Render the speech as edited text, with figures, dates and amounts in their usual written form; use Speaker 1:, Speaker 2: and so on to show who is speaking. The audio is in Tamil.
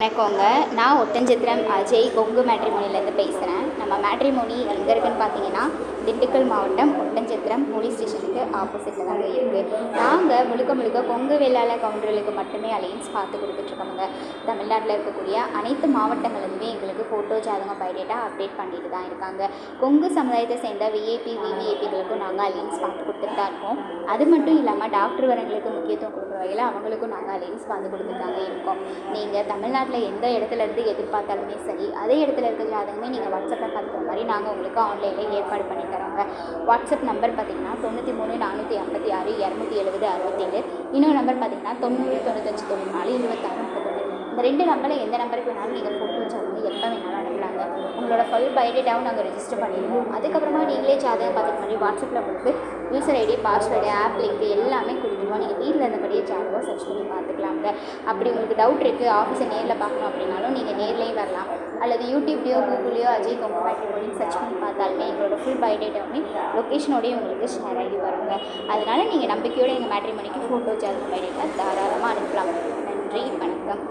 Speaker 1: வணக்கங்க. நான் ஒட்டன்சத்திரம் அஜய் கொங்கு மேட்ரிமோனிலேருந்து பேசுகிறேன். நம்ம மேட்ரிமோனி எங்கே இருக்குன்னு பார்த்தீங்கன்னா, திண்டுக்கல் மாவட்டம் ஒட்டன்சத்திரம் போலீஸ் ஸ்டேஷனுக்கு ஆப்போசிட்டில் தாங்க இருக்குது. நாங்கள் முழுக்க கொங்கு வேளாளர் கவுண்டர்களுக்கு மட்டுமே அலைன்ஸ் பார்த்து கொடுத்துட்ருக்கோங்க. தமிழ்நாட்டில் இருக்கக்கூடிய அனைத்து மாவட்டங்களிலுமே எங்களுக்கு ஃபோட்டோ ஜாதகம் பயோடேட்டா அப்டேட் பண்ணிட்டு தான் இருக்காங்க. கொங்கு சமுதாயத்தை சேர்ந்த விஐபி விவிஐபிகளுக்கும் நாங்கள் அலைன்ஸ் பார்த்து கொடுத்துட்டு தான் இருக்கோம். அது மட்டும் இல்லாமல் டாக்டர் வரங்களுக்கு முக்கியத்துவம் கொடுக்குற வகையில் அவங்களுக்கும் நாங்கள் அலைன்ஸ் பார்த்து கொடுத்துட்டு தாங்க இருக்கோம். நீங்கள் தமிழ்நாட்டில் எந்த இடத்துல இருந்து எதிர்பார்த்தாலுமே சரி, அதே இடத்துல இருக்க ஜாதகமே நீங்கள் வாட்ஸ்அப்பில் பார்க்குற மாதிரி நாங்கள் உங்களுக்கு ஆன்லைனில் ஏற்பாடு பண்ணி தரோங்க. வாட்ஸ்அப் நம்பர் பார்த்தீங்கன்னா 93 456 270 67. இன்னொரு நம்பர் பார்த்தீங்கன்னா 90 95 94 26 31. இந்த 2 நம்பரில் எந்த நம்பருக்கு வேணாலும் நீங்கள் ஃபோட்டோ ஜாதகம் எப்போ வேணாலும் அனுப்பலாங்க. உங்களோட ஃபுல் பயோடேட்டாவும் நாங்கள் ரெஜிஸ்டர் பண்ணிடுவோம். அதுக்கப்புறமா நீங்களே ஜாதகம் பார்த்துக்க மாதிரி வாட்ஸ்அப்பில் உங்களுக்கு user ID, password, app link எல்லாமே கொடுத்துருவோம். நீங்கள் வீட்டில் இருந்தபடியே ஜாதகம் சர்ச் பண்ணி பார்த்துக்கலாங்க. அப்படி உங்களுக்கு டவுட் இருக்குது, ஆஃபீஸை நேரில் பார்க்கணும் அப்படின்னாலும் நீங்கள் நேர்லேயும் வரலாம். அல்லது யூடியூப்லேயோ கூகுள்லேயோ அஜய் கொங்கு மேட்ரிமோனி சர்ச் பண்ணி பார்த்தாலுமே எங்களோட ஃபுல் பயோடேட்டாவுமே லொக்கேஷனோடய உங்களுக்கு ஷேர் ஆகி வருங்க. அதனால் நீங்கள் நம்பிக்கையோடு எங்கள் மேட்ரிமோனிக்கு ஃபோட்டோ ஜாதகம் பயோடேட்டா தாராளமாக அனுப்பலாம். நன்றி, வணக்கம்.